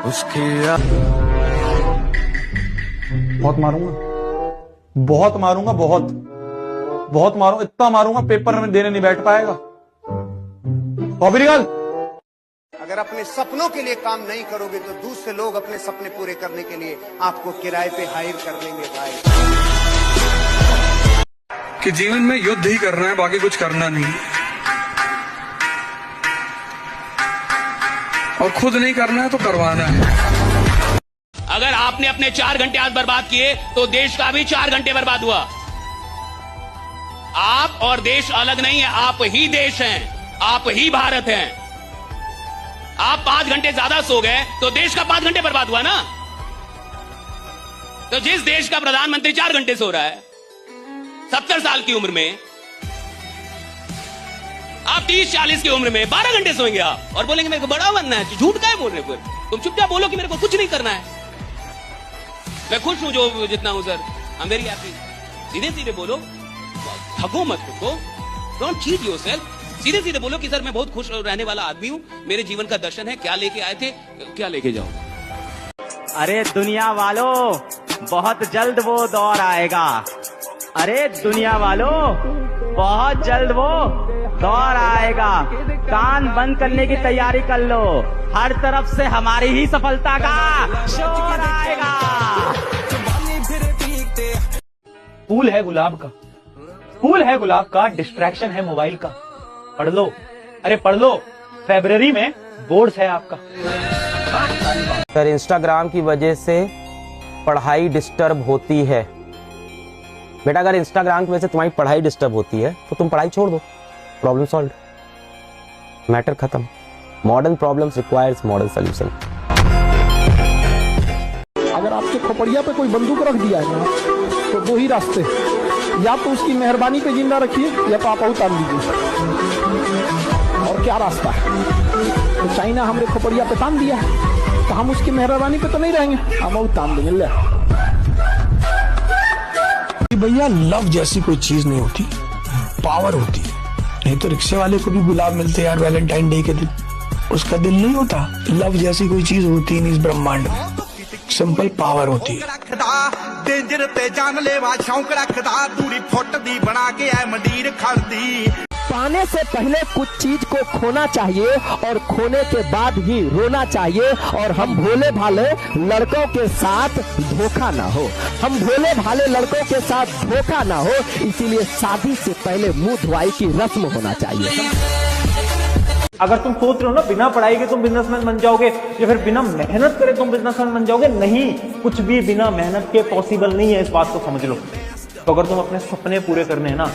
उसकी बहुत मारूंगा, बहुत मारूंगा, बहुत बहुत मारूंगा, इतना मारूंगा पेपर में देने नहीं बैठ पाएगा। निकाल। अगर अपने सपनों के लिए काम नहीं करोगे तो दूसरे लोग अपने सपने पूरे करने के लिए आपको किराए पे हायर कर लेंगे भाई। कि जीवन में युद्ध ही करना है, बाकी कुछ करना नहीं, और खुद नहीं करना है तो करवाना है। अगर आपने अपने 4 घंटे आज बर्बाद किए तो देश का भी 4 घंटे बर्बाद हुआ। आप और देश अलग नहीं है, आप ही देश हैं, आप ही भारत हैं। आप 5 घंटे ज्यादा सो गए तो देश का 5 घंटे बर्बाद हुआ ना। तो जिस देश का प्रधानमंत्री 4 घंटे सो रहा है 70 साल की उम्र में, आप 30-40 की उम्र में 12 घंटे सोएंगे आप और बोलेंगे मेरे को बड़ा बनना है। झूठ क्या बोल रहे हो? तुम चुपचाप बोलो कि मेरे को कुछ नहीं करना है, मैं खुश हूं जो जितना हूं sir, I am very happy. सीधे सीधे बोलो, ठगो मत खुद को, डोंट चीट योरसेल्फ। सीधे सीधे बोलो कि सर मैं बहुत खुश रहने वाला आदमी हूं, मेरे जीवन का दर्शन है, क्या लेके आए थे क्या लेके जाओ। अरे दुनिया वालों, बहुत जल्द वो दौर आएगा। अरे दुनिया वालों, बहुत जल्द वो दौर आएगा। कान बंद करने की तैयारी कर लो, हर तरफ से हमारी ही सफलता का शोर आएगा। फूल है गुलाब का, फूल है गुलाब का, डिस्ट्रैक्शन है मोबाइल का। पढ़ लो, अरे पढ़ लो, फरवरी में बोर्ड्स है आपका। सर इंस्टाग्राम की वजह से पढ़ाई डिस्टर्ब होती है। बेटा अगर इंस्टाग्राम की वजह से तुम्हारी पढ़ाई डिस्टर्ब होती है तो तुम पढ़ाई छोड़ दो, प्रॉब्लम सॉल्व, मैटर खत्म। Modern problems requires modern solution. अगर आपके खोपड़िया पे कोई बंदूक रख दिया है ना, तो दो ही रास्ते, या तो उसकी मेहरबानी पे जिंदा रखिए या तो आप उतार लीजिए। और क्या रास्ता है? तो चाइना हमने खोपड़िया पे तान दिया है, तो हम उसकी मेहरबानी पे तो नहीं रहेंगे, हम उतार देंगे। ले भैया, लव जैसी कोई चीज नहीं होती, पावर होती है। नहीं तो रिक्शे वाले को भी गुलाब मिलते यार वैलेंटाइन डे के दिन, उसका दिल नहीं होता। लव जैसी कोई चीज होती नहीं इस ब्रह्मांड में, सिंपल पावर होती है। डेंजर ते जानलेवा शौक रखदा, दूरी फुट दी बना के ऐ मंडीर खड़दी। पाने से पहले कुछ चीज को खोना चाहिए और खोने के बाद ही रोना चाहिए। और हम भोले भाले लड़कों के साथ धोखा ना हो, हम भोले भाले लड़कों के साथ धोखा ना हो, इसीलिए शादी से पहले मुंह धुआई की रस्म होना चाहिए। अगर तुम सोच रहे हो ना बिना पढ़ाई के तुम बिजनेसमैन बन जाओगे या फिर बिना मेहनत करे तुम बिजनेसमैन बन जाओगे, नहीं, कुछ भी बिना मेहनत के पॉसिबल नहीं है, इस बात को समझ लो। तो अगर तुम अपने सपने पूरे करने हैं ना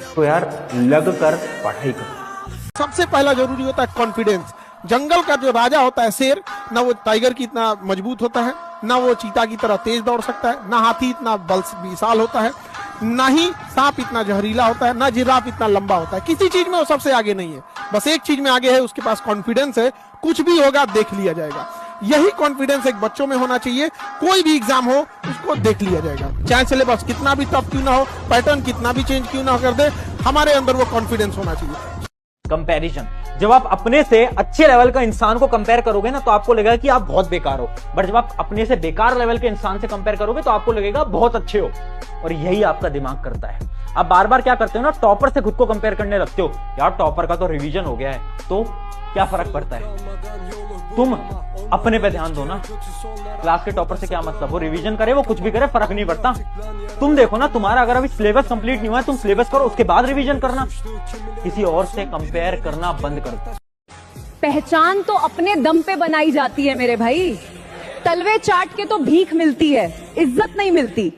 तो यार लग कर पढ़ाई करो। सबसे पहला जरूरी होता है कॉन्फिडेंस। जंगल का जो राजा होता है शेर, ना वो टाइगर की इतना मजबूत होता है, ना वो चीता की तरह तेज दौड़ सकता है, ना हाथी इतना बल विशाल होता है, ना ही सांप इतना जहरीला होता है, ना जिराफ इतना लंबा होता है। किसी चीज में वो सबसे आगे नहीं है, बस एक चीज में आगे है, उसके पास कॉन्फिडेंस है। कुछ भी होगा देख लिया जाएगा। यही कॉन्फिडेंस एक बच्चों में होना चाहिए। कोई भी एग्जाम हो उसको देख लिया जाएगा, चाहे सिलेबस कितना भी टफ क्यों ना हो, पैटर्न कितना भी चेंज क्यों ना कर दे, हमारे अंदर वो कॉन्फिडेंस होना चाहिए। कंपैरिजन, जब आप अपने से अच्छे लेवल का इंसान को कंपेयर करोगे ना तो आपको लगेगा कि आप बहुत बेकार हो, बट जब आप अपने से बेकार लेवल के इंसान से कंपेयर करोगे तो आपको लगेगा बहुत अच्छे हो। और यही आपका दिमाग करता है। आप बार बार क्या करते हो ना, टॉपर से खुद को कंपेयर करने लगते हो। यार टॉपर का तो रिवीजन हो गया है, तो क्या फर्क पड़ता है? तुम अपने पे ध्यान दो ना। क्लास के टॉपर से क्या मतलब, वो रिवीजन करे वो कुछ भी करे, फर्क नहीं पड़ता। तुम देखो ना, तुम्हारा अगर अभी सिलेबस कंप्लीट नहीं हुआ है, तुम सिलेबस करो उसके बाद रिवीजन करना, किसी और से कंपेयर करना बंद कर दो। पहचान तो अपने दम पे बनाई जाती है मेरे भाई, तलवे चाट के तो भीख मिलती है, इज्जत नहीं मिलती।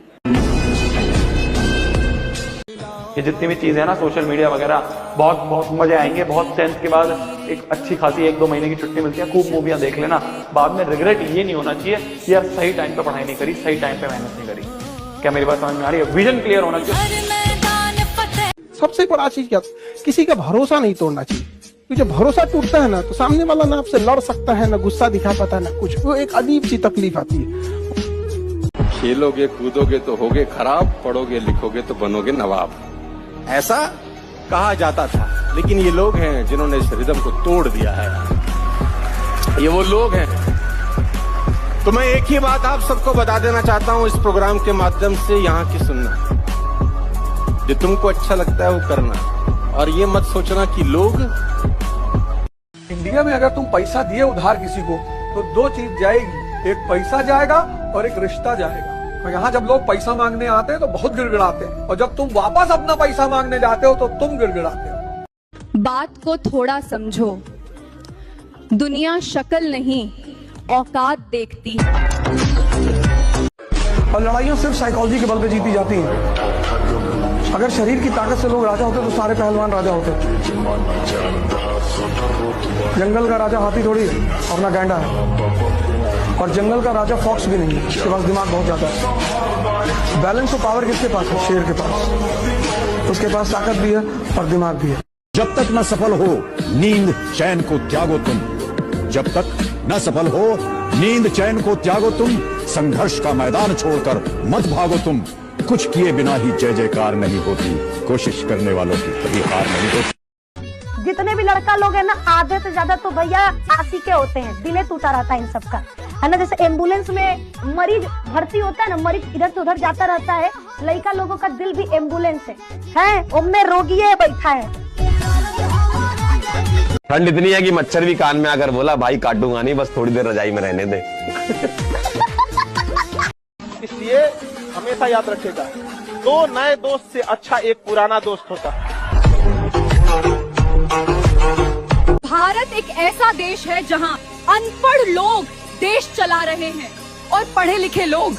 ये जितनी भी चीजें हैं ना सोशल मीडिया वगैरह, बहुत बहुत मजे आएंगे। बहुत सेंस के बाद एक अच्छी खासी 1-2 महीने की छुट्टी मिलती है, खूब मूवियां देख लेना। बाद में रिग्रेट ये नहीं होना चाहिए कि यार सही टाइम पे पढ़ाई नहीं करी, सही टाइम पे मेहनत नहीं करी। क्या मेरी बात समझ में आ रही है? विजन क्लियर होना चाहिए। सबसे बड़ा चीज क्या, किसी का भरोसा नहीं तोड़ना चाहिए। क्योंकि जब भरोसा टूटता है ना तो सामने वाला ना आपसे लड़ सकता है, ना गुस्सा दिखा पाता है, ना कुछ। वो एक अजीब सी तकलीफ आती है। खेलोगे कूदोगे तो होगे खराब, पढ़ोगे लिखोगे तो बनोगे नवाब, ऐसा कहा जाता था। लेकिन ये लोग हैं जिन्होंने इस रिदम को तोड़ दिया है। ये वो लोग हैं तो मैं एक ही बात आप सबको बता देना चाहता हूँ इस प्रोग्राम के माध्यम से, यहाँ की सुनना, जो तुमको अच्छा लगता है वो करना, और ये मत सोचना कि लोग। इंडिया में अगर तुम पैसा दिए उधार किसी को तो दो चीज जाएगी, एक पैसा जाएगा और एक रिश्ता जाएगा। और यहाँ जब लोग पैसा मांगने आते हैं तो बहुत गिड़गिड़ाते हैं, और जब तुम वापस अपना पैसा मांगने जाते हो तो तुम गिड़गिड़ाते हो। बात को थोड़ा समझो, दुनिया शक्ल नहीं औकात देखती है। और लड़ाइयाँ सिर्फ साइकोलॉजी के बल पे जीती जाती हैं। अगर शरीर की ताकत से लोग राजा होते तो सारे पहलवान राजा होते। जंगल का राजा हाथी थोड़ी अपना गैंडा है, और जंगल का राजा फॉक्स भी नहीं, उसके पास दिमाग बहुत ज्यादा है। बैलेंस ऑफ पावर किसके पास है? शेर के पास। उसके पास ताकत भी है और दिमाग भी है। जब तक न सफल हो नींद चैन को त्यागो तुम, जब तक न सफल हो नींद चैन को त्यागो तुम, संघर्ष का मैदान छोड़कर मत भागो तुम, कुछ किए बिना ही जय जयकार नहीं होती, कोशिश करने वालों की कभी हार नहीं होती। जितने भी लड़का लोग हैं ना, आधे से ज्यादा तो भैया आशिक के होते हैं, दिले टूटा रहता है इन सबका, है ना। जैसे एम्बुलेंस में मरीज भर्ती होता है ना, मरीज इधर से उधर जाता रहता है, लड़का लोगों का दिल भी एम्बुलेंस है उनमें रोगी है बैठा है। ठंड इतनी है कि मच्छर भी कान में आकर बोला भाई काटूंगा नहीं, बस थोड़ी देर रजाई में रहने दे। इसलिए हमेशा याद रखेगा, दो नए दोस्त से अच्छा एक पुराना दोस्त होता है। भारत एक ऐसा देश है जहां अनपढ़ लोग देश चला रहे हैं और पढ़े लिखे लोग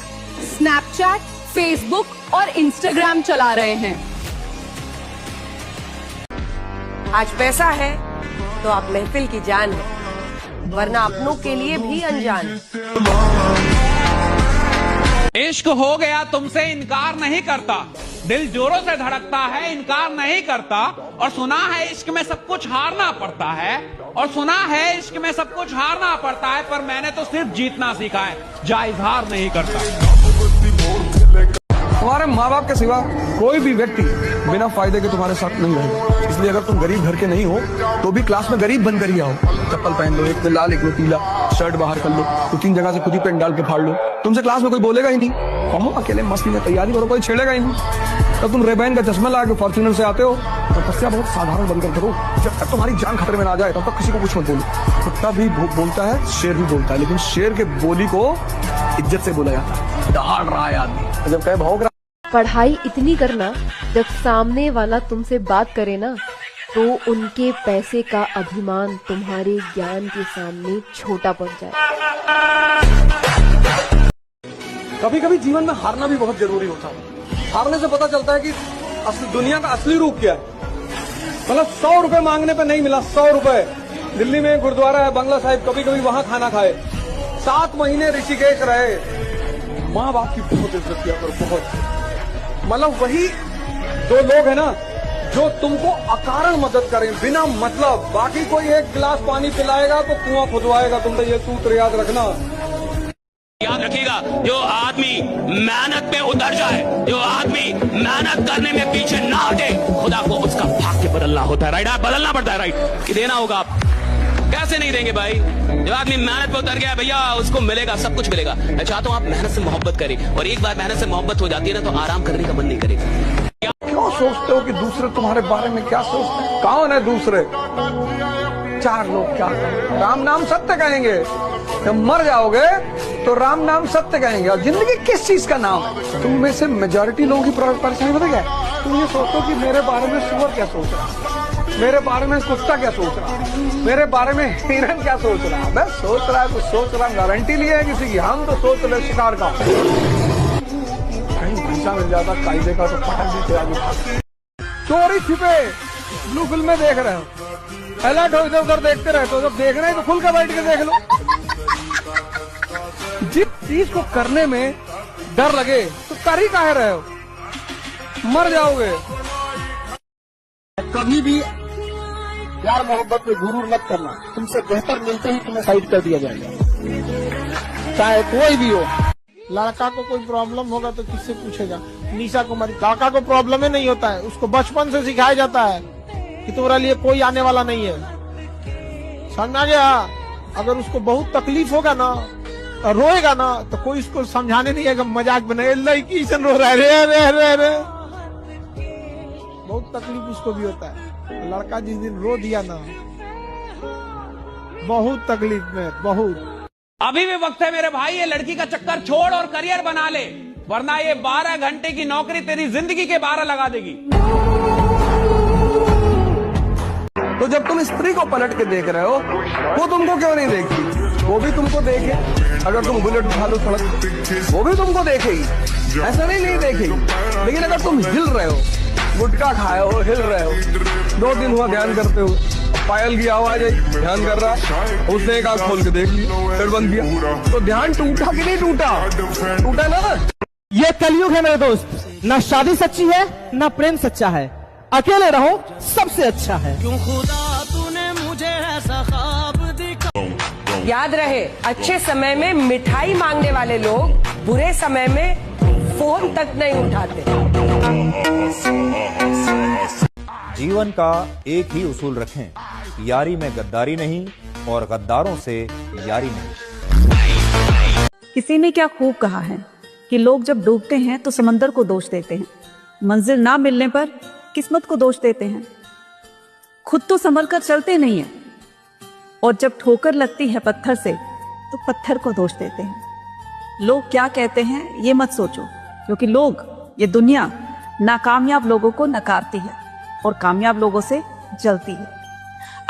स्नैपचैट, फेसबुक और इंस्टाग्राम चला रहे हैं। आज पैसा है तो आप महफिल की जान है, वरना अपनों के लिए भी अनजान। इश्क हो गया तुमसे इनकार नहीं करता, दिल जोरों से धड़कता है इनकार नहीं करता, और सुना है इश्क में सब कुछ हारना पड़ता है, और सुना है इश्क में सब कुछ हारना पड़ता है, पर मैंने तो सिर्फ जीतना सीखा है, जा इजहार नहीं करता। तुम्हारे माँ बाप के सिवा कोई भी व्यक्ति बिना फायदे के तुम्हारे साथ नहीं रहेगा। इसलिए अगर तुम गरीब घर के नहीं हो तो भी क्लास में गरीब बनकर ही आओ। चप्पल पहन लो, एक में लाल एक में पीला, शर्ट बाहर कर लो, 2-3 जगह से खुद ही पेन डाल के फाड़ लो, तुमसे क्लास में कोई बोलेगा ही नहीं। कहो अकेले मस्ती में तैयारी करो, कोई छेड़ेगा ही नहीं। तब तुम रेबैन का चश्मा लगा के फॉर्च्यूनर से आते हो, तपस्या बहुत साधारण बनकर करो, जब तक तुम्हारी जान खतरे में ना जाए तब तक किसी को कुछ मत बोलो। कुत्ता भी बोलता है, शेर भी बोलता है, लेकिन शेर के बोली को इज्जत से बोला जाता है। दहाड़ रहा है आदमी, जब कहे भौंक रहा। पढ़ाई इतनी करना, जब सामने वाला तुमसे बात करे ना तो उनके पैसे का अभिमान तुम्हारे ज्ञान के सामने छोटा पड़ जाए। कभी कभी जीवन में हारना भी बहुत जरूरी होता है। हारने से पता चलता है कि दुनिया का असली रूप क्या है। मतलब 100 रुपए मांगने पे नहीं मिला, 100 रुपए। दिल्ली में गुरुद्वारा है बंगला साहिब, कभी कभी वहां खाना खाए, 7 महीने ऋषिकेश रहे, माँ बाप की बहुत इज्जत किया करो, बहुत। मतलब वही 2 लोग है ना जो तुमको अकारण मदद करें बिना मतलब। बाकी कोई एक गिलास पानी पिलाएगा तो कुआं खुदवाएगा, तुम तो ये सूत्र याद रखना। याद रखिएगा, जो आदमी मेहनत पे उतर जाए, जो आदमी मेहनत करने में पीछे ना हटे, खुदा को उसका भाग्य बदलना होता है। राइट, बदलना पड़ता है। राइट, कि देना होगा। आप कैसे नहीं देंगे भाई? जब आदमी मेहनत पे उतर गया भैया, उसको मिलेगा, सब कुछ मिलेगा। मैं चाहता हूँ आप मेहनत से मोहब्बत करें, और एक बार मेहनत से मोहब्बत हो जाती है ना तो आराम करने का मन नहीं करेगा। क्यों सोचते हो कि दूसरे तुम्हारे बारे में क्या सोचते हैं? कौन है दूसरे? 4 लोग क्या कहेंगे? राम नाम सत्य कहेंगे। जब मर जाओगे तो राम नाम सत्य कहेंगे। और जिंदगी किस चीज का नाम है? तुम में से मेजॉरिटी लोगों की परेशानी पता क्या है? तुम ये सोचो कि मेरे बारे में सुअर क्या सोच रहा है, मेरे बारे में कुत्ता क्या सोच रहा है, मेरे बारे में हिरन क्या सोच रहा है। बस सोच रहा है तो सोच रहा है, गारंटी लिए है किसी की? हम तो सोच रहे शिकार का। कहीं पैसा मिल जाता कायदे का तो पटक देते आगे। चोरी छिपे ब्लू फिल्म में देख रहे हो, अलर्ट हो, इधर उधर देखते रहते हो। जब देखना है तो खुल के बैठ के देख लो। जिस चीज को करने में डर लगे तो कर ही काहे रहे हो? मर जाओगे। कभी भी प्यार मोहब्बत में गुरूर मत करना, तुमसे बेहतर मिलते ही तुम्हें साइड कर दिया जाएगा, चाहे कोई भी हो। लड़का को कोई प्रॉब्लम होगा तो किससे पूछेगा? निशा कुमारी। लड़का को प्रॉब्लम ही नहीं होता है, उसको बचपन से सिखाया जाता है कि तुम्हारे लिए कोई आने वाला नहीं है। समझ आ गया? अगर उसको बहुत तकलीफ होगा ना रोएगा ना तो कोई इसको समझाने नहीं आएगा, मजाक बनाए लड़की से रो रहा है, रे बहुत तकलीफ उसको भी होता है। लड़का जिस दिन रो दिया ना, बहुत तकलीफ में, बहुत। अभी भी वक्त है मेरे भाई, ये लड़की का चक्कर छोड़ और करियर बना ले, वरना ये 12 घंटे की नौकरी तेरी जिंदगी के 12 लगा देगी। तो जब तुम स्त्री को पलट के देख रहे हो, वो तुमको क्यों नहीं देखती? वो भी तुमको देखे। अगर तुम बुलेट उठा लो सड़क, वो भी तुमको देखेगी, ऐसा नहीं देखेगी। लेकिन अगर तुम हिल रहे हो, गुटखा खाए हो, हिल रहे हो, 2 दिन हुआ ध्यान करते हो, पायल की आवाज आई, ध्यान कर रहा, उसने एक आंख खोल के देख ली, फिर बंद किया, तो ध्यान टूटा कि नहीं टूटा? टूटा ना। ये कलयुग है मेरे दोस्त, ना शादी सच्ची है ना प्रेम सच्चा है, अकेले रहो सबसे अच्छा है। क्यों खुदा तूने मुझे ऐसा ख्वाब दिखा। याद रहे, अच्छे समय में मिठाई मांगने वाले लोग बुरे समय में फोन तक नहीं उठाते। जीवन का एक ही उसूल रखें, यारी में गद्दारी नहीं और गद्दारों से यारी नहीं। किसी ने क्या खूब कहा है कि लोग जब डूबते हैं तो समंदर को दोष देते हैं, मंजिल ना मिलने पर किस्मत को दोष देते हैं, खुद तो संभल कर चलते नहीं है, और जब ठोकर लगती है पत्थर से तो पत्थर को दोष देते हैं। लोग क्या कहते हैं ये मत सोचो, क्योंकि लोग, ये दुनिया नाकामयाब लोगों को नकारती है और कामयाब लोगों से जलती है।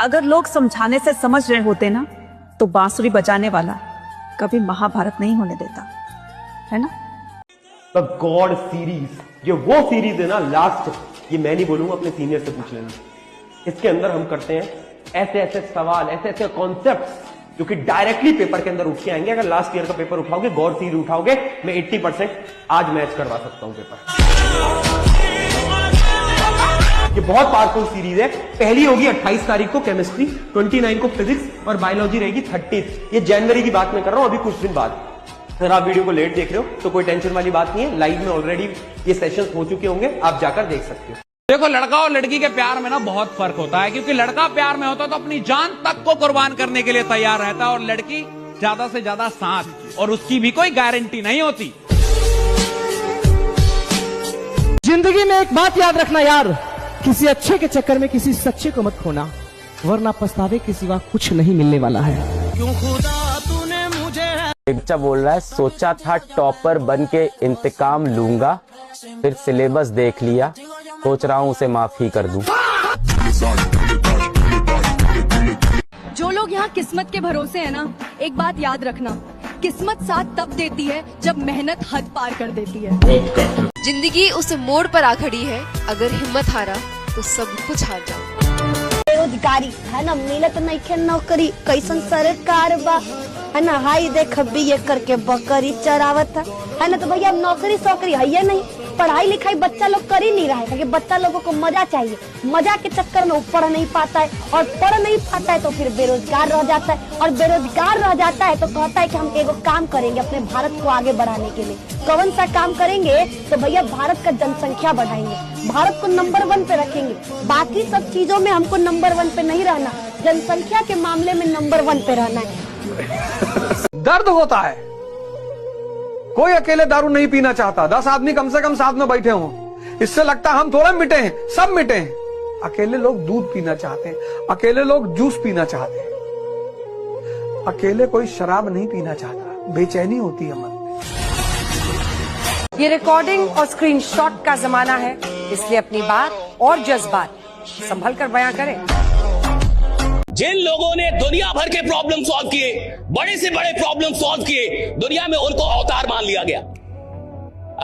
अगर लोग समझाने से समझ रहे होते ना, तो बांसुरी बजाने वाला कभी महाभारत नहीं होने देता, है ना? द गॉड सीरीज, ये वो सीरीज है ना लास्ट, ये मैं नहीं बोलूंगा, अपने सीनियर से पूछ लेना। इसके अंदर हम करते हैं ऐसे ऐसे सवाल, ऐसे ऐसे कॉन्सेप्ट्स जो कि डायरेक्टली पेपर के अंदर उठ के आएंगे। अगर लास्ट ईयर का पेपर उठाओगे, गॉड सीरीज उठाओगे, मैं 80% आज मैच करवा सकता हूं पेपर। ये बहुत पावरफुल सीरीज है। पहली होगी 28 तारीख को केमिस्ट्री, 29 को फिजिक्स और बायोलॉजी रहेगी 30। ये जनवरी की बात मैं कर रहा हूं, अभी कुछ दिन बाद। अगर आप वीडियो को लेट देख रहे हो तो कोई टेंशन वाली बात नहीं है, लाइव में ऑलरेडी ये सेशंस हो चुके होंगे, आप जाकर देख सकते हो। देखो, लड़का और लड़की के प्यार में ना बहुत फर्क होता है, क्योंकि लड़का प्यार में होता है तो अपनी जान तक को कुर्बान करने के लिए तैयार रहता है, और लड़की ज्यादा से ज्यादा साथ, और उसकी भी कोई गारंटी नहीं होती। जिंदगी में एक बात याद रखना यार, किसी अच्छे के चक्कर में किसी सच्चे को मत खोना, वरना पछतावे के सिवा कुछ नहीं मिलने वाला है। क्यों खुदा तूने मुझे। एक बच्चा बोल रहा है, सोचा था टॉपर बन के इंतकाम लूंगा, फिर सिलेबस देख लिया, सोच रहा हूँ उसे माफ ही कर दूं। जो लोग यहाँ किस्मत के भरोसे है ना, एक बात याद रखना, किस्मत साथ तब देती है जब मेहनत हद पार कर देती है। जिंदगी उस मोड़ पर आ खड़ी है, अगर हिम्मत हारा तो सब कुछ हार जाओ। बेरोजगारी है ना, मिलत नहीं नौकरी, कैसन सरकार बा, है ना, हाई देख बीए करके बकरी चरावत है ना। तो भैया नौकरी सौकरी है ये नहीं, पढ़ाई लिखाई बच्चा लोग कर ही नहीं रहा है, क्योंकि बच्चा लोगों को मजा चाहिए, मजा के चक्कर में वो पढ़ नहीं पाता है, और पढ़ नहीं पाता है तो फिर बेरोजगार रह जाता है, और बेरोजगार रह जाता है तो कहता है कि हम एगो काम करेंगे अपने भारत को आगे बढ़ाने के लिए। कौन सा काम करेंगे? तो भैया भारत का जनसंख्या बढ़ाएंगे, भारत को नंबर 1 पे रखेंगे। बाकी सब चीजों में हमको नंबर 1 पे नहीं रहना, जनसंख्या के मामले में नंबर 1 पे रहना है। दर्द होता है, कोई अकेले दारू नहीं पीना चाहता, 10 आदमी कम से कम साथ में बैठे हों, इससे लगता हम थोड़ा मिटे हैं, सब मिटे हैं। अकेले लोग दूध पीना चाहते हैं, अकेले लोग जूस पीना चाहते हैं, अकेले कोई शराब नहीं पीना चाहता, बेचैनी होती है मन में। ये रिकॉर्डिंग और स्क्रीनशॉट का जमाना है, इसलिए अपनी बात और जज्बात संभल कर बयां करें। जिन लोगों ने दुनिया भर के प्रॉब्लम सॉल्व किए, बड़े से बड़े प्रॉब्लम सॉल्व किए, दुनिया में उनको अवतार मान लिया गया।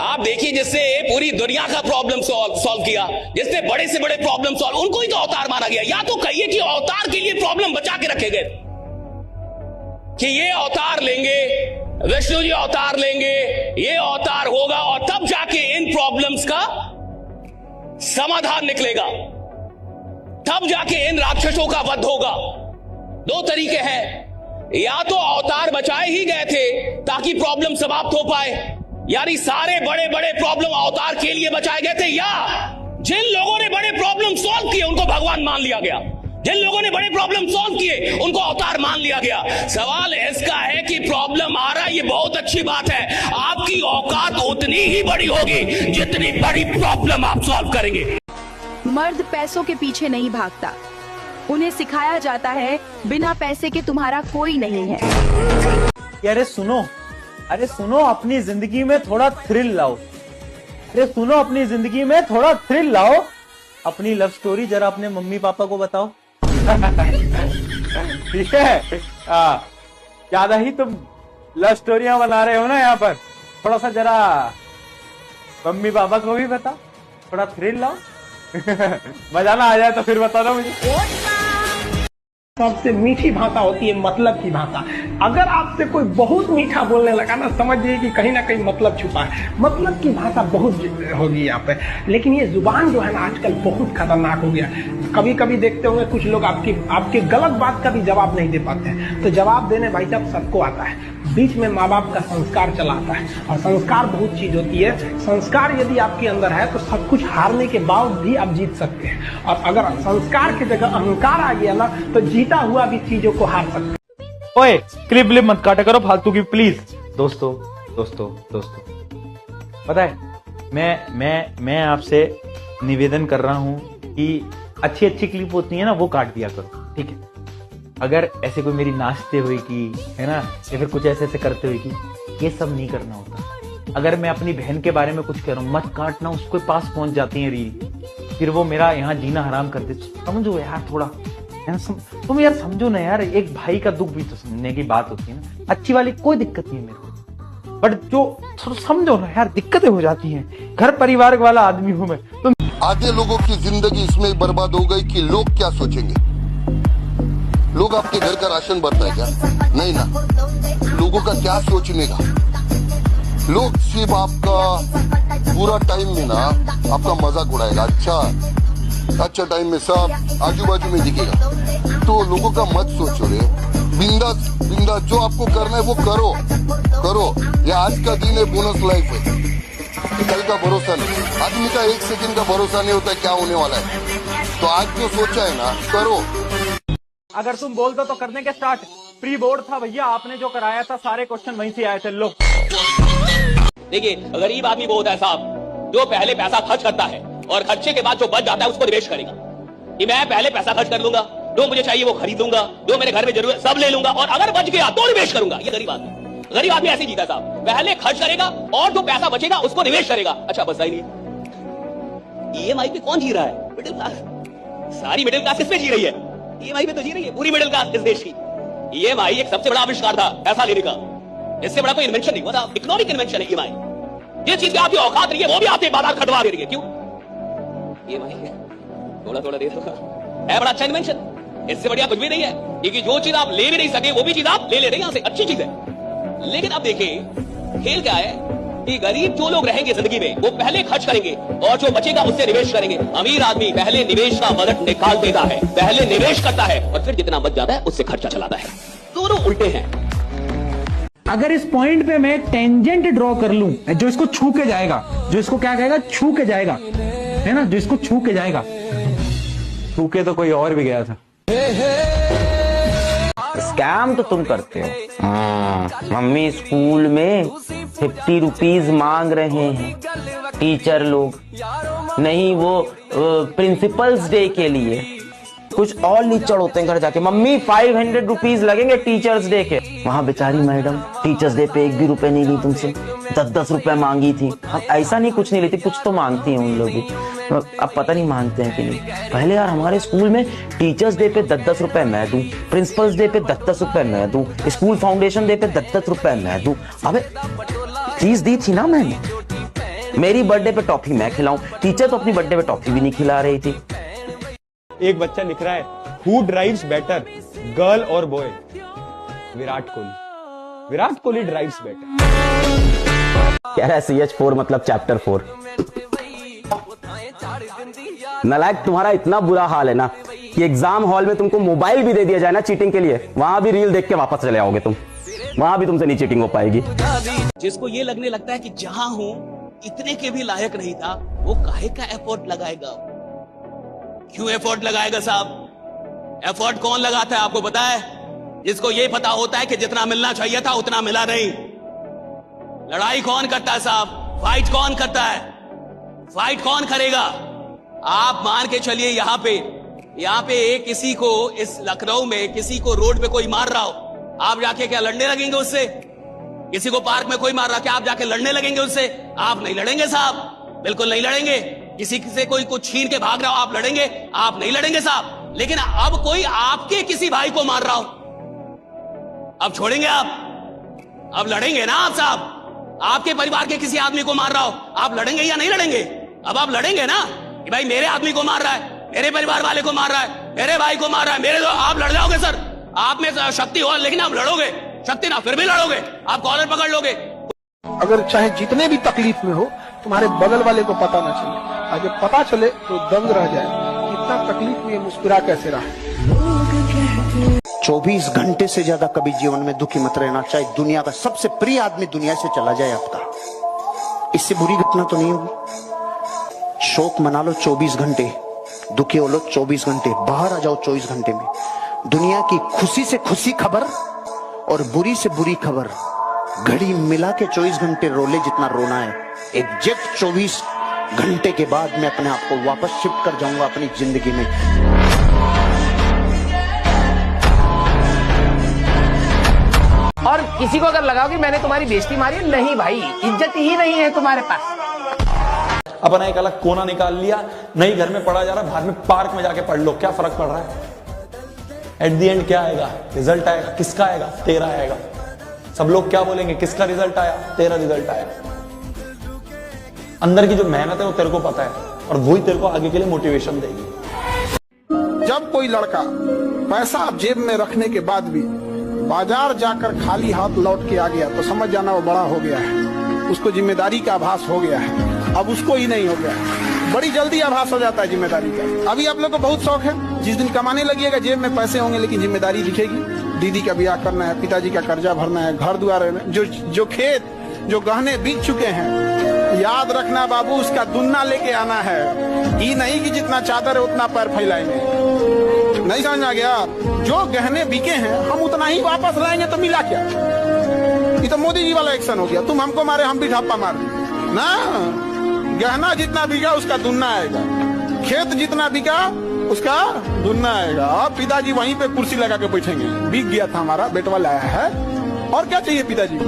आप देखिए, जिससे पूरी दुनिया का प्रॉब्लम सॉल्व किया, जिससे बड़े से बड़े प्रॉब्लम सॉल्व, उनको ही तो अवतार माना गया। या तो कहिए कि अवतार के लिए प्रॉब्लम बचा के रखे गए, कि ये अवतार लेंगे, विष्णु जी अवतार लेंगे, ये अवतार होगा और तब जाके इन प्रॉब्लम्स का समाधान निकलेगा, तब जाके इन राक्षसों का वध होगा। 2 तरीके हैं, या तो अवतार बचाए ही गए थे ताकि प्रॉब्लम समाप्त हो पाए, यानी सारे बड़े बड़े प्रॉब्लम अवतार के लिए बचाए गए थे, या जिन लोगों ने बड़े प्रॉब्लम सॉल्व किए उनको भगवान मान लिया गया। जिन लोगों ने बड़े प्रॉब्लम सॉल्व किए उनको अवतार मान लिया गया। सवाल इसका है कि प्रॉब्लम आ रहा है, ये बहुत अच्छी बात है। आपकी औकात उतनी ही बड़ी होगी जितनी बड़ी प्रॉब्लम आप सॉल्व करेंगे। मर्द पैसों के पीछे नहीं भागता, उन्हें सिखाया जाता है बिना पैसे के तुम्हारा कोई नहीं है। अरे सुनो, अपनी जिंदगी में थोड़ा थ्रिल लाओ। अरे सुनो, अपनी जिंदगी में थोड़ा थ्रिल लाओ। अपनी लव स्टोरी जरा अपने मम्मी पापा को बताओ। ठीक है, ज्यादा ही तुम लव स्टोरियां बना रहे हो ना यहाँ पर। थोड़ा सा जरा मम्मी पापा को भी बताओ, थोड़ा थ्रिल लाओ। मजा ना आ जाए तो फिर बता दो मुझे। सबसे मीठी भाषा होती है मतलब की भाषा। अगर आपसे कोई बहुत मीठा बोलने लगा ना, समझिए कि कहीं ना कहीं मतलब छुपा है। मतलब की भाषा बहुत होगी यहाँ पे, लेकिन ये जुबान जो है ना आजकल बहुत खतरनाक हो गया। कभी कभी देखते होंगे कुछ लोग आपके गलत बात का भी जवाब नहीं दे पाते हैं। तो जवाब देने भाई साहब सबको आता है, बीच में माँ बाप का संस्कार चला आता है। और संस्कार बहुत चीज होती है। संस्कार यदि आपके अंदर है तो सब कुछ हारने के बाद भी आप जीत सकते हैं। और अगर संस्कार की जगह अहंकार आ गया ना तो जीता हुआ भी चीजों को हार सकते हैं। ओए, क्लिप मत काटा करो फालतू की प्लीज। दोस्तों, पता है मैं आपसे निवेदन कर रहा हूं कि अच्छी क्लिप होती है ना, वो काट दिया करो, ठीक है। अगर ऐसे कोई मेरी नाचते हुए की है ना, या फिर कुछ ऐसे करते हुए की, ये सब नहीं करना होता। अगर मैं अपनी बहन के बारे में कुछ कह रहा हूँ, मत काटना, उसके पास पहुंच जाती है रील, फिर वो मेरा यहाँ जीना हराम कर दे। समझो यार, थोड़ा तुम यार समझो ना यार, एक भाई का दुख भी तो समझने की बात होती है ना। अच्छी वाली कोई दिक्कत नहीं है मेरे को, बट जो समझो ना यार, दिक्कतें हो जाती हैं। घर परिवार वाला आदमी हूं मैं। तुम आधे लोगों की जिंदगी इसमें बर्बाद हो गई कि लोग क्या सोचेंगे। लोग आपके घर का राशन भरता है क्या? नहीं ना। लोगों का क्या सोचने का? लोग सिर्फ आपका पूरा टाइम में ना आपका मजाक उड़ाएगा। अच्छा टाइम में सब आजू बाजू में दिखेगा। तो लोगों का मत सोचो रे, बिंदास जो आपको करना है वो करो। ये आज का दिन है, बोनस लाइफ है, कल का भरोसा नहीं। आदमी का एक सेकंड का भरोसा नहीं होता है क्या होने वाला है। तो आज जो सोचा है ना, करो। अगर तुम बोल दो तो करने के स्टार्ट। प्री बोर्ड था भैया, आपने जो कराया था सारे क्वेश्चन वहीं से आए थे। लो देखिए, गरीब आदमी वो होता है साहब जो पहले पैसा खर्च करता है और खर्चे के बाद जो बच जाता है उसको निवेश करेगा। कि मैं पहले पैसा खर्च कर लूंगा, जो मुझे चाहिए वो खरीद लूंगा, जो मेरे घर में जरूरत सब ले लूंगा, और अगर बच गया तो निवेश करूंगा। ये गरीब आदमी ऐसे जीता साहब, पहले खर्च करेगा और जो पैसा बचेगा उसको निवेश करेगा। अच्छा बस ही नहीं, ईएमआई पे कौन जी रहा है? Middle class. सारी मिडिल क्लास किस पे जी रही है? ईएमआई पे तो जी रही है पूरी मिडिल क्लास इस देश की। ईएमआई एक सबसे बड़ा आविष्कार था पैसा लेने का, इससे बड़ा कोई इन्वेंशन नहीं हुआ था। इकोनॉमिक इन्वेंशन है ईएमआई। ये चीज की आपकी औकात नहीं है, वो भी आपसे बाजार खटवा दे रही है। क्यों? ईएमआई थोड़ा दे दो, है बड़ा अच्छा इन्वेंशन, इससे बढ़िया कुछ भी नहीं है। क्योंकि जो चीज आप ले भी नहीं सके वो भी चीज आप ले रहे हैं यहां से, अच्छी चीज है। लेकिन अब देखिए खेल क्या है कि गरीब जो लोग रहेंगे जिंदगी में वो पहले खर्च करेंगे और जो बचेगा उससे निवेश करेंगे। अमीर आदमी पहले निवेश का बजट निकाल देता है, पहले निवेश करता है और फिर जितना बच जाता है उससे खर्चा चलाता है। दोनों उल्टे हैं। अगर इस पॉइंट पे मैं टेंजेंट ड्रॉ कर लूं, जो इसको छू के जाएगा, जो इसको क्या कहेगा, छू के जाएगा, है ना, जो इसको छू के जाएगा। छू के तो कोई और भी गया था। स्कैम तो तुम करते हो। मम्मी स्कूल में 50 रुपीज मांग रहे हैं टीचर लोग, नहीं वो प्रिंसिपल्स डे के लिए। कुछ और लीचड़ होते हैं घर जाके, मम्मी 500 रुपीज लगेंगे टीचर्स डे के। वहां बेचारी मैडम टीचर्स डे पे 1 भी रुपए नहीं ली तुमसे, 10-10 रुपए मांगी थी। अब ऐसा नहीं कुछ नहीं लेती, कुछ तो मांगती हैं उन लोग भी। अब पता नहीं मानते हैं कि नहीं। पहले यार हमारे स्कूल में टीचर्स डे पे 10-10 रुपए मैं दूं, प्रिंसिपल्स डे पे 10-10 रुपए मैं दूं, स्कूल फाउंडेशन डे पे 10-10 रुपए मैं दूं। अबे चीज दी थी ना मैंने। मेरी बर्थडे पे टॉफी मैं खिलाऊं, टीचर तो अपनी बर्थडे पे टॉफी भी नहीं खिला रही थी। एक बच्चा लिख रहा है, हु ड्राइव्स बेटर, गर्ल और boy? Virat Kohli drives better. कह रहा है CH4 मतलब चैप्टर 4। नालायक, तुम्हारा इतना बुरा हाल है ना कि एग्जाम हॉल में तुमको मोबाइल भी दे दिया जाए ना चीटिंग के लिए, वहां भी रील देख के वापस चले आओगे तुम, वहां भी तुमसे नहीं चीटिंग हो पाएगी। जिसको ये लगने लगता है कि जहां हूं इतने के भी लायक नहीं था, वो काहे का एफर्ट लगाएगा? क्यों एफर्ट लगाएगा साहब? एफर्ट कौन लगाता है आपको पता है? जिसको ये पता होता है कि जितना मिलना चाहिए था उतना मिला नहीं। लड़ाई कौन करता है साहब? फाइट कौन करता है? फाइट कौन करेगा? आप मान के चलिए यहां पे किसी को इस लखनऊ में किसी को रोड पे कोई मार रहा हो, आप जाके क्या लड़ने लगेंगे उससे? किसी को पार्क में कोई मार रहा, क्या आप जाके लड़ने लगेंगे उससे? आप नहीं लड़ेंगे साहब, बिल्कुल नहीं लड़ेंगे। किसी से कोई कुछ छीन के भाग रहा हो, आप लड़ेंगे? आप नहीं लड़ेंगे साहब। लेकिन अब कोई आपके किसी भाई को मार रहा हो, अब छोड़ेंगे आप? अब लड़ेंगे ना आप साहब? आपके परिवार के किसी आदमी को मार रहा हो, आप लड़ेंगे या नहीं लड़ेंगे? अब आप लड़ेंगे ना कि भाई मेरे आदमी को मार रहा है, मेरे परिवार वाले को मार रहा है, मेरे भाई को मार रहा है, मेरे तो आप लड़ जाओगे सर। आप में शक्ति हो लेकिन आप लड़ोगे, शक्ति ना फिर भी लड़ोगे, आप कॉलर पकड़ लोगे। अगर चाहे जितने भी तकलीफ में हो, तुम्हारे बगल वाले को पता ना चले, और जब पता चले तो दंग रह जाए, इतना तकलीफ में मुस्कुरा कैसे रहा। 24 घंटे से ज्यादा कभी जीवन में दुखी मत रहना, चाहे दुनिया का सबसे प्रिय आदमी दुनिया से चला जाए आपका, इससे बुरी घटना तो नहीं होगी। शोक मना लो 24 घंटे, दुखी हो लो 24 घंटे, बाहर आ जाओ 24 घंटे में। दुनिया की खुशी से खुशी खबर और बुरी से बुरी खबर घड़ी मिला के 24 घंटे रोले जितना रोना है, एग्जैक्ट 24 घंटे के बाद मैं अपने आप को वापस शिफ्ट कर जाऊंगा अपनी जिंदगी में। और किसी को अगर लगाओ कि मैंने तुम्हारी बेइज्जती मारी, नहीं भाई, इज्जत ही नहीं है तुम्हारे पास। अपना एक अलग कोना निकाल लिया, नहीं घर में पढ़ा जा रहा, बाहर में पार्क में जाके पढ़ लो, क्या फर्क पड़ रहा है? एट द एंड क्या आएगा? रिजल्ट आएगा। किसका आएगा? तेरा आएगा। सब लोग क्या बोलेंगे? किसका रिजल्ट आया? तेरा रिजल्ट आया। अंदर की जो मेहनत है वो तेरे को पता है, और वही तेरे को आगे के लिए मोटिवेशन देगी। जब कोई लड़का पैसा जेब में रखने के बाद भी बाजार जाकर खाली हाथ लौट के आ गया तो समझ जाना वो बड़ा हो गया है, उसको जिम्मेदारी का आभास हो गया है। अब उसको ही नहीं हो गया, बड़ी जल्दी आभास हो जाता है जिम्मेदारी का। अभी आप लोग को बहुत शौक है, जिस दिन कमाने लगिएगा जेब में पैसे होंगे लेकिन जिम्मेदारी दिखेगी। दीदी का ब्याह करना है, पिताजी का कर्जा भरना है, घर द्वार, जो खेत जो गहने बीत चुके हैं, याद रखना बाबू उसका दुन्ना लेके आना है। ये नहीं कि जितना चादर है उतना पैर फैलाएंगे, नहीं समझ आ गया? जो गहने बिके हैं हम उतना ही वापस लाएंगे तो मिला क्या? ये तो मोदी जी वाला एक्शन हो गया, तुम हमको मारे हम भी ढापा मार ना। गहना जितना बिका उसका दुन्ना आएगा, खेत जितना बिका उसका दुन्ना आएगा। अब पिताजी वहीं पे कुर्सी लगा के बैठेंगे, बिक गया था हमारा, बेटवा लाया है, और क्या चाहिए पिताजी को?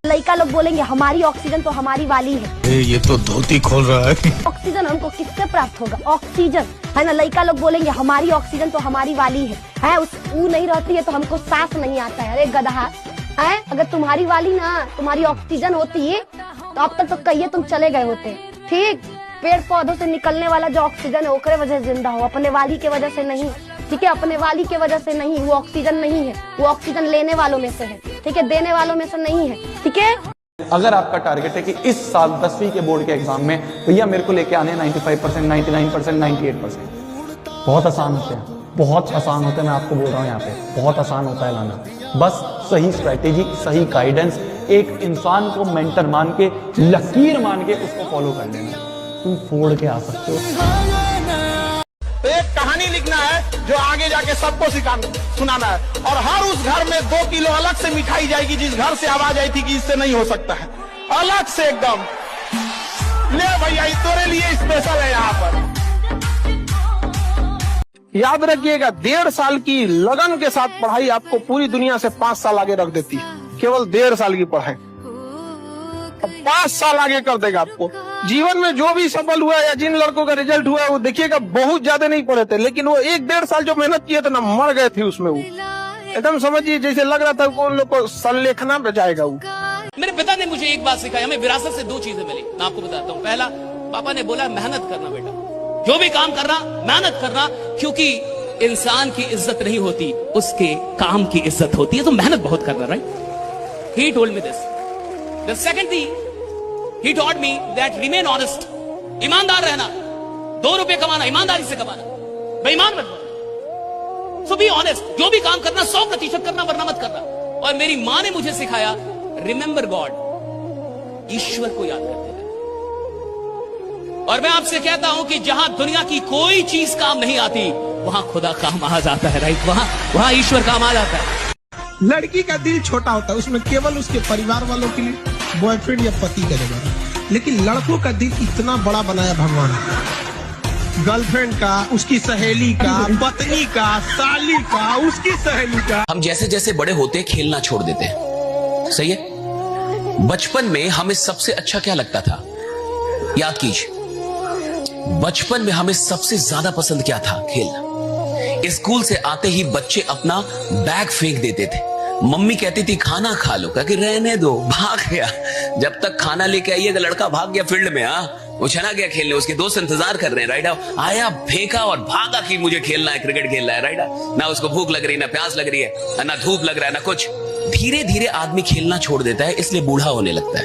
लड़का लोग बोलेंगे हमारी ऑक्सीजन तो हमारी वाली है। ये तो धोती खोल रहा है। ऑक्सीजन हमको किससे प्राप्त होगा? ऑक्सीजन है ना। लड़का लोग बोलेंगे हमारी ऑक्सीजन तो हमारी वाली है वो नहीं रहती है तो हमको सांस नहीं आता है। अरे गधा है, अगर तुम्हारी वाली ना तुम्हारी ऑक्सीजन होती है तो अब तक तो कहिए तुम चले गए होते। ठीक, पेड़ पौधों से निकलने वाला जो ऑक्सीजन है ओकरे वजह से जिंदा हो, अपने वाली के वजह से नहीं। ठीक है, अपने वाली के वजह से नहीं, वो ऑक्सीजन नहीं है, वो ऑक्सीजन लेने वालों में से है। ठीक है, देने वालों में से नहीं है। ठीक है, अगर आपका टारगेट है कि इस साल 10वीं के बोर्ड के एग्जाम में भैया मेरे को लेके आने 95%, 99%, 98%, बहुत आसान होते हैं, बहुत आसान होते हैं। मैं आपको बोल रहा हूँ यहाँ पे बहुत आसान होता है लाना। बस सही स्ट्रैटेजी, सही गाइडेंस, एक इंसान को मेंटर मान के, लकीर मान के उसको फॉलो कर लेना, तुम फोड़ के आ सकते हो। तो एक कहानी लिखना है जो आगे जाके सबको सुनाना है, और हर उस घर में 2 किलो अलग से मिठाई जाएगी जिस घर से आवाज आई थी कि इससे नहीं हो सकता है, अलग से एकदम। ले भैया तेरे लिए स्पेशल है यहाँ पर। याद रखिएगा 1.5 साल की लगन के साथ पढ़ाई आपको पूरी दुनिया से 5 साल आगे रख देती है। केवल 1.5 साल की पढ़ाई 5 साल आगे कर देगा आपको। जीवन में जो भी सफल हुआ या जिन लड़कों का रिजल्ट हुआ वो देखिएगा बहुत ज्यादा नहीं पढ़े थे, लेकिन वो 1.5 साल जो मेहनत किए थे ना, मर गए थे उसमें। वो एकदम समझिए जैसे लग रहा था वो उन लोग को संलेखना पे जाएगा। वो मेरे पिता ने मुझे एक बात सिखाई, हमें विरासत से 2 चीजें मिली, मैं आपको बताता हूँ। पहला, पापा ने बोला मेहनत करना बेटा, जो भी काम करना मेहनत करना, क्योंकि इंसान की इज्जत नहीं होती, उसके काम की इज्जत होती है, तो मेहनत बहुत करना। Right, he told me this. The second thing he taught me that remain honest, ईमानदार रहना, 2 रुपए कमाना ईमानदारी से कमाना, बेईमान मत बनना। So be honest, जो भी काम करना 100% करना, वरना मत करना। और मेरी माँ ने मुझे सिखाया रिमेंबर गॉड, ईश्वर को याद करते रहे। और मैं आपसे कहता हूं कि जहां दुनिया की कोई चीज काम नहीं आती, वहां खुदा काम आ जाता है। राइट, वहां ईश्वर काम आ जाता है। लड़की का दिल छोटा होता है, उसमें केवल उसके परिवार वालों के लिए बॉयफ्रेंड या पति का जगह, लेकिन लड़कों का दिल इतना बड़ा बनाया भगवान ने। गर्लफ्रेंड का, उसकी सहेली का, पत्नी का, साली का, उसकी सहेली का। हम जैसे जैसे बड़े होते खेलना छोड़ देते हैं, सही है। बचपन में हमें सबसे अच्छा क्या लगता था? याद कीजिए, बचपन में हमें सबसे ज्यादा पसंद क्या था? खेलना। स्कूल से आते ही बच्चे अपना बैग फेंक देते थे। मम्मी कहती थी खाना खा लो, कह के रहने दो, भाग गया। जब तक खाना लेके आइएगा, लड़का भाग गया फील्ड में, वो चला गया खेलने, उसके दोस्त इंतजार कर रहे हैं। राइट, आया, फेंका और भागा कि मुझे खेलना है, क्रिकेट खेलना है। राइट, ना उसको भूख लग रही, ना प्यास लग रही है, ना धूप लग रहा है, ना कुछ। धीरे धीरे आदमी खेलना छोड़ देता है, इसलिए बूढ़ा होने लगता है।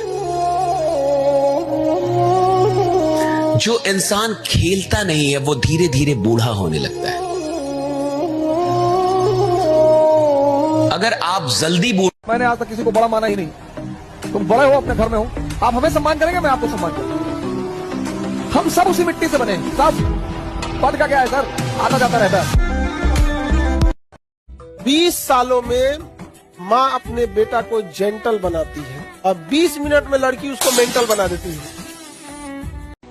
जो इंसान खेलता नहीं है, वो धीरे धीरे बूढ़ा होने लगता है। अगर आप जल्दी मैंने आज तक किसी को बड़ा माना ही नहीं। तुम बड़े हो, अपने घर में हो, आप हमें सम्मान करेंगे, मैं आपको सम्मान करूंगा। हम सब उसी मिट्टी से बने, सब। पद का क्या है सर, आता जाता रहता है। 20 सालों में माँ अपने बेटा को जेंटल बनाती है और 20 मिनट में लड़की उसको मेंटल बना देती है।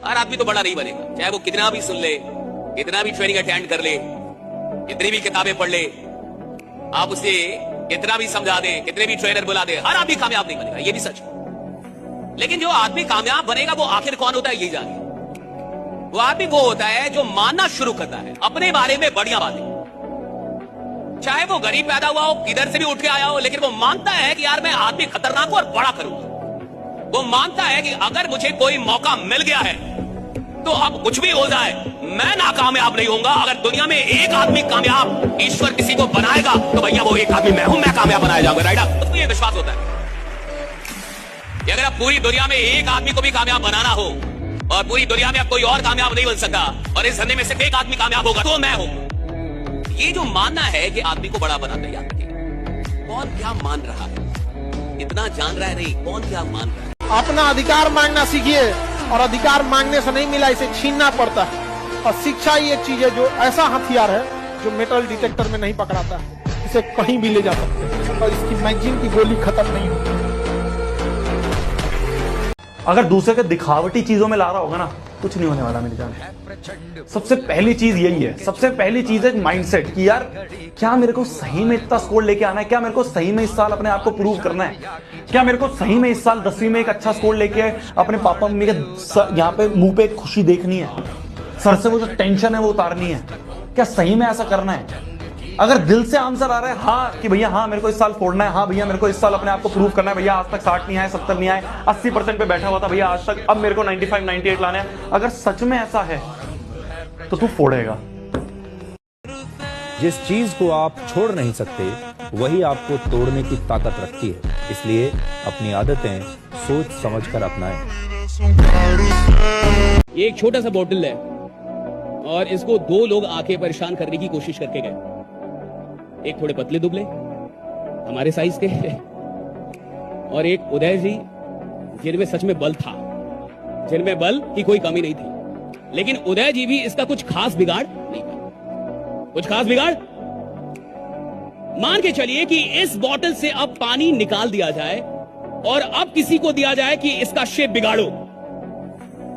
हर आदमी तो बड़ा नहीं बनेगा, चाहे वो कितना भी सुन ले, कितना भी ट्रेनिंग अटेंड कर ले, कितनी भी किताबें पढ़ ले, आप उसे कितना भी समझा दें, कितने भी ट्रेनर बुला दे, हर आदमी कामयाब नहीं बनेगा, ये भी सच है। लेकिन जो आदमी कामयाब बनेगा, वो आखिर कौन होता है, यही जानिए। वो आदमी वो होता है जो मानना शुरू करता है अपने बारे में बढ़िया बातें। चाहे वो गरीब पैदा हुआ हो, किधर से भी उठ के आया हो, लेकिन वो मानता है कि यार मैं आदमी खतरनाक हूं और बड़ा करूंगा। वो मानता है कि अगर मुझे कोई मौका मिल गया है, तो अब कुछ भी हो जाए, मैं नाकामयाब नहीं होऊंगा। अगर दुनिया में एक आदमी कामयाब ईश्वर किसी को बनाएगा, तो भैया वो एक आदमी मैं हूं, मैं कामयाब बनाया जाऊंगा। राइट, उसको ये विश्वास होता है कि अगर अब पूरी दुनिया में एक आदमी को भी कामयाब बनाना हो, और पूरी दुनिया में अब कोई और कामयाब नहीं बन सकता, और इस धंधे में सिर्फ एक आदमी कामयाब होगा, तो मैं हूं। ये जो मानना है कि आदमी को बड़ा बनाता है, याद रखिए, कौन क्या मान रहा है, इतना जान रहा है नहीं, कौन क्या मान रहा है। अपना अधिकार मांगना सीखिए, और अधिकार मांगने से नहीं मिला, इसे छीनना पड़ता है। और शिक्षा ही एक चीज है जो ऐसा हथियार है जो मेटल डिटेक्टर में नहीं पकड़ाता है, इसे कहीं भी ले जा सकते हैं और इसकी मैगजीन की गोली खत्म नहीं होती। अगर दूसरे के दिखावटी चीजों में ला रहा होगा ना, कुछ नहीं होने वाला मेरी जान। सबसे पहली चीज यही है, सबसे पहली चीज है माइंडसेट कि यार क्या मेरे को सही में इतना स्कोर लेके आना है, क्या मेरे को सही में इस साल अपने आप को प्रूव करना है, क्या मेरे को सही में इस साल 10वीं में एक अच्छा स्कोर लेके अपने पापा मम्मी के यहाँ पे मुंह पे खुशी देखनी है, सर से वो जो टेंशन है वो उतारनी है, क्या सही में ऐसा करना है। अगर दिल से आंसर आ रहा है हाँ कि भैया हाँ मेरे को इस साल फोड़ना है, हाँ भैया मेरे को इस साल अपने आप को प्रूव करना है, भैया आज तक 60 नहीं आए, 70 नहीं आए, 80% पे बैठा हुआ था भैया आज तक, अब मेरे को 95 98 लाना है, अगर सच में ऐसा है तो तू फोड़ेगा। जिस चीज को आप छोड़ नहीं सकते, वही आपको तोड़ने की ताकत रखती है। इसलिए अपनी आदतें सोच समझकर अपनाएं। ये एक छोटा सा बोतल है और इसको 2 लोग आके परेशान करने की कोशिश करके गए। एक थोड़े पतले दुबले हमारे साइज के, और एक उदय जी जिनमें सच में बल था, जिनमें बल की कोई कमी नहीं थी। लेकिन उदय जी भी इसका कुछ खास बिगाड़ नहीं था, कुछ खास बिगाड़। मान के चलिए कि इस बोतल से अब पानी निकाल दिया जाए और अब किसी को दिया जाए कि इसका शेप बिगाड़ो,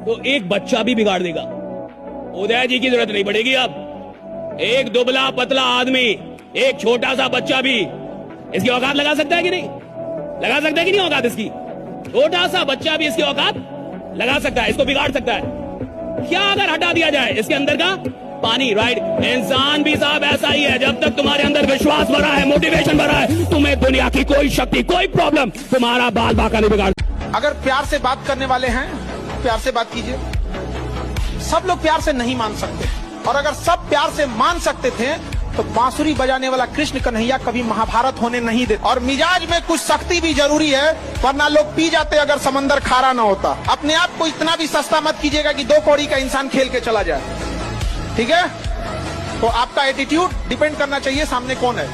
तो एक बच्चा भी बिगाड़ देगा। उदय जी की जरूरत नहीं पड़ेगी। अब एक दुबला पतला आदमी, एक छोटा सा बच्चा भी इसकी औकात लगा सकता है कि नहीं? लगा सकता है कि नहीं औकात इसकी? छोटा सा बच्चा भी इसकी औकात लगा सकता है, इसको बिगाड़ सकता है। क्या अगर हटा दिया जाए इसके अंदर का पानी? राइट, इंसान भी साहब ऐसा ही है। जब तक तुम्हारे अंदर विश्वास भरा है, मोटिवेशन भरा है, तुम्हें दुनिया की कोई शक्ति, कोई प्रॉब्लम तुम्हारा बाल बाका नहीं बिगाड़। अगर प्यार से बात करने वाले हैं, प्यार से बात कीजिए। सब लोग प्यार से नहीं मान सकते, और अगर सब प्यार से मान सकते थे तो बांसुरी बजाने वाला कृष्ण कन्हैया कभी महाभारत होने नहीं देते। और मिजाज में कुछ सख्ती भी जरूरी है, वरना लोग पी जाते अगर समंदर खारा ना होता। अपने आप को इतना भी सस्ता मत कीजिएगा कि 2 कौड़ी का इंसान खेल के चला जाए, ठीक है? तो आपका एटीट्यूड डिपेंड करना चाहिए सामने कौन है।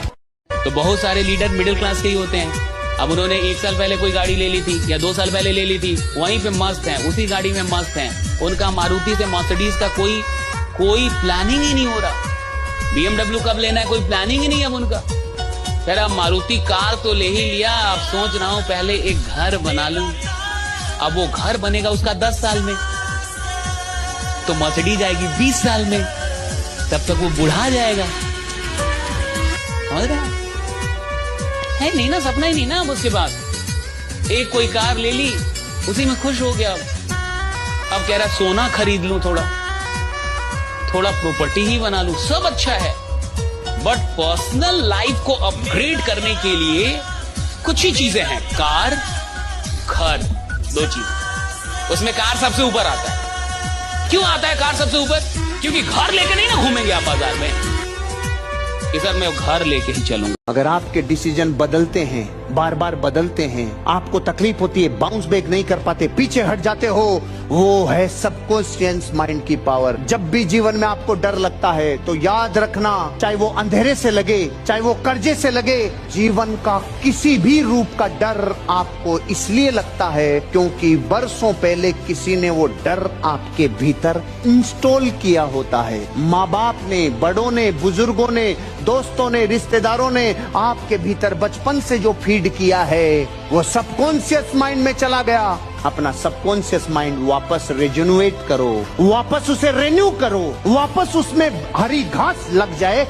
तो बहुत सारे लीडर मिडिल क्लास के ही होते हैं, अब उन्होंने 1 साल पहले कोई गाड़ी ले ली थी या 2 साल पहले ले ली थी, वहीं पे मस्त हैं, उसी गाड़ी में मस्त हैं। उनका मारुति से मर्सिडीज का कोई प्लानिंग ही नहीं हो रहा। BMW कब लेना है, कोई प्लानिंग ही नहीं अब उनका। फिर अब मारुति कार तो ले ही लिया, अब सोच रहा हूं पहले एक घर बना लूं। अब वो घर बनेगा उसका 10 साल में, तो मर्सिडीज आएगी 20 साल में, तब तक वो बुढ़ा जाएगा। समझ रहे है नहीं ना, सपना ही नहीं ना अब उसके पास। एक कोई कार ले ली, उसी में खुश हो गया। अब कह रहा सोना खरीद लूं, थोड़ा प्रॉपर्टी ही बना लूं, सब अच्छा है, बट पर्सनल लाइफ को अपग्रेड करने के लिए कुछ ही चीजें हैं, कार, घर, 2 चीज। उसमें कार सबसे ऊपर आता है। क्यों आता है कार सबसे ऊपर? क्योंकि घर लेके नहीं ना घूमेंगे आप बाजार में कि सर मैं घर लेके ही चलूंगा। अगर आपके डिसीजन बदलते हैं, बार बार बदलते हैं, आपको तकलीफ होती है, बाउंस बैक नहीं कर पाते, पीछे हट जाते हो, वो है सबकॉन्शियस माइंड की पावर। जब भी जीवन में आपको डर लगता है तो याद रखना, चाहे वो अंधेरे से लगे, चाहे वो कर्जे से लगे, जीवन का किसी भी रूप का डर आपको इसलिए लगता है क्योंकि बरसों पहले किसी ने वो डर आपके भीतर इंस्टॉल किया होता है। माँ बाप ने, बड़ों ने, बुजुर्गों ने, दोस्तों ने, रिश्तेदारों ने आपके भीतर बचपन से जो फीड किया है वो सबकॉन्शियस माइंड में चला गया। अपना सबकॉन्शियस माइंड वापस रिजेन्युएट करो, वापस उसे रिन्यू करो, वापस उसमें हरी घास लग जाए।